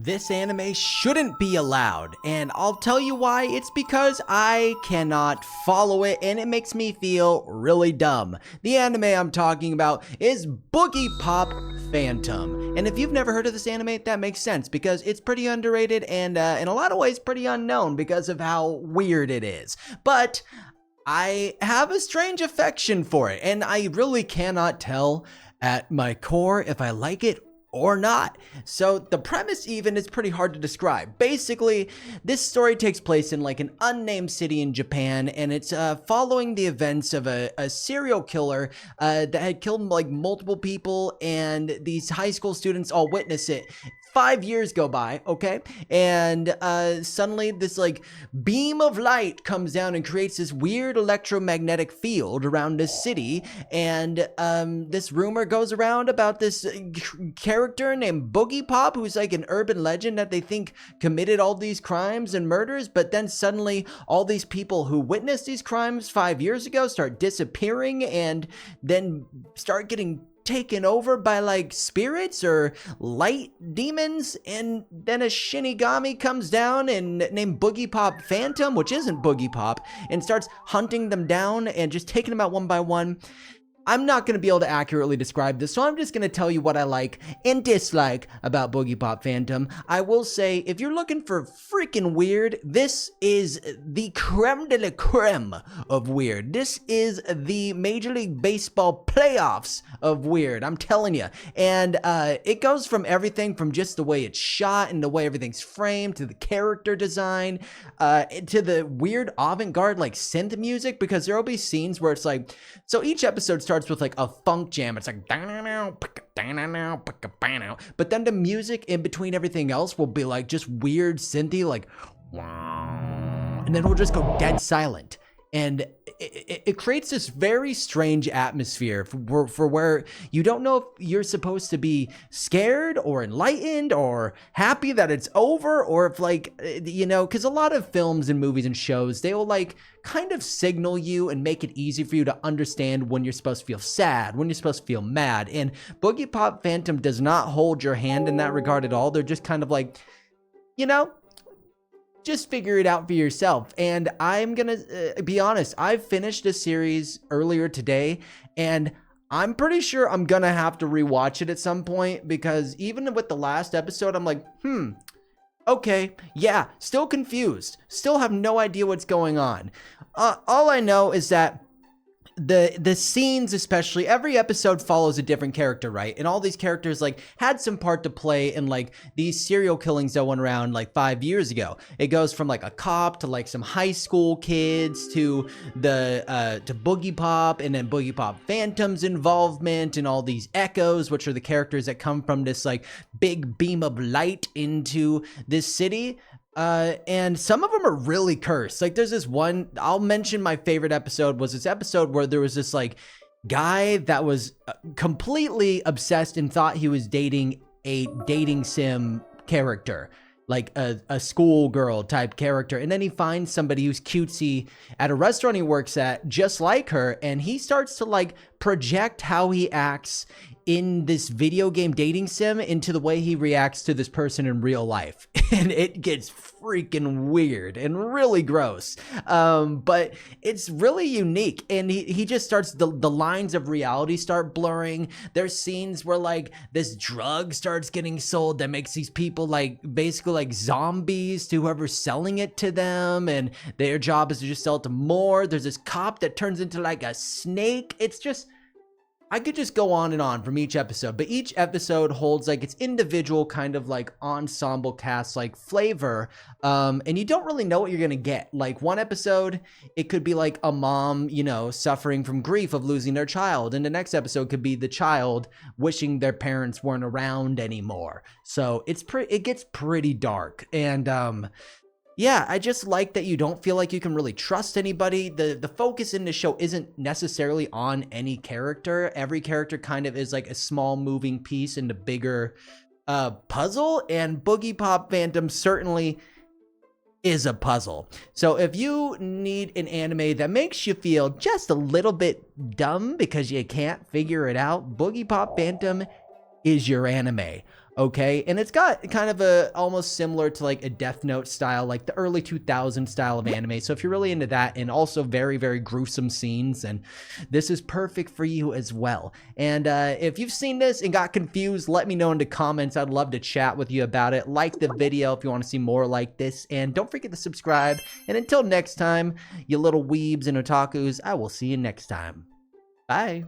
This anime shouldn't be allowed, and I'll tell you why. It's because I cannot follow it, and it makes me feel really dumb. The anime I'm talking about is Boogie Pop Phantom, and if you've never heard of this anime, that makes sense, because it's pretty underrated, and in a lot of ways pretty unknown because of how weird it is. But I have a strange affection for it, and I really cannot tell at my core if I like it or not. So the premise even is pretty hard to describe. Basically, this story takes place in like an unnamed city in Japan, and it's following the events of a serial killer that had killed like multiple people, and these high school students all witness it. 5 years go by, okay? And suddenly this like beam of light comes down and creates this weird electromagnetic field around this city. And this rumor goes around about this character named Boogie Pop, who's like an urban legend that they think committed all these crimes and murders. But then suddenly all these people who witnessed these crimes 5 years ago start disappearing and then start getting taken over by like spirits or light demons, and then a Shinigami comes down and named Boogie Pop Phantom, which isn't Boogie Pop, and starts hunting them down and just taking them out one by one. I'm not going to be able to accurately describe this, so I'm just going to tell you what I like and dislike about Boogie Pop Phantom. I will say, if you're looking for freaking weird, this is the creme de la creme of weird. This is the Major League Baseball playoffs of weird, I'm telling you. And it goes from everything from just the way it's shot and the way everything's framed, to the character design, to the weird avant-garde like synth music, because there will be scenes where it's like, so each episode starts with like a funk jam. It's like, but then the music in between everything else will be like just weird synthy, like, and then we'll just go dead silent. And it creates this very strange atmosphere for where you don't know if you're supposed to be scared or enlightened or happy that it's over, or if like, you know, because a lot of films and movies and shows, they will like kind of signal you and make it easy for you to understand when you're supposed to feel sad, when you're supposed to feel mad. And Boogie Pop Phantom does not hold your hand in that regard at all. They're just kind of like, you know, just figure it out for yourself. And I'm gonna be honest, I finished a series earlier today, and I'm pretty sure I'm gonna have to rewatch it at some point, because even with the last episode, I'm like, okay, yeah, still confused, still have no idea what's going on. All I know is that the scenes, especially, every episode follows a different character, right? And all these characters like had some part to play in like these serial killings that went around like 5 years ago. It goes from like a cop to like some high school kids to the to Boogie Pop, and then Boogie Pop Phantom's involvement, and all these echoes, which are the characters that come from this like big beam of light into this city. And some of them are really cursed. Like there's this one, I'll mention my favorite episode was this episode where there was this like guy that was completely obsessed and thought he was dating a dating sim character, like a schoolgirl type character. And then he finds somebody who's cutesy at a restaurant he works at, just like her. And he starts to like project how he acts in this video game dating sim into the way he reacts to this person in real life. And it gets freaking weird and really gross. But it's really unique. And he just starts, the lines of reality start blurring. There's scenes where like this drug starts getting sold that makes these people like basically like zombies to whoever's selling it to them. And their job is to just sell it to more. There's this cop that turns into like a snake. It's just, I could just go on and on from each episode, but each episode holds like its individual kind of like ensemble cast like flavor. And you don't really know what you're going to get. Like one episode, it could be like a mom, you know, suffering from grief of losing their child. And the next episode could be the child wishing their parents weren't around anymore. So it gets pretty dark. And, yeah, I just like that you don't feel like you can really trust anybody. The focus in the show isn't necessarily on any character. Every character kind of is like a small moving piece in the bigger puzzle, and Boogie Pop Phantom certainly is a puzzle. So if you need an anime that makes you feel just a little bit dumb because you can't figure it out, Boogie Pop Phantom is your anime. okay? And it's got kind of a almost similar to like a Death Note style, like the early 2000 style of anime. So if you're really into that, and also very, very gruesome scenes, and this is perfect for you as well. And if you've seen this and got confused, let me know in the comments. I'd love to chat with you about it. Like the video if you want to see more like this, and don't forget to subscribe. And until next time, you little weebs and otakus, I will see you next time. Bye.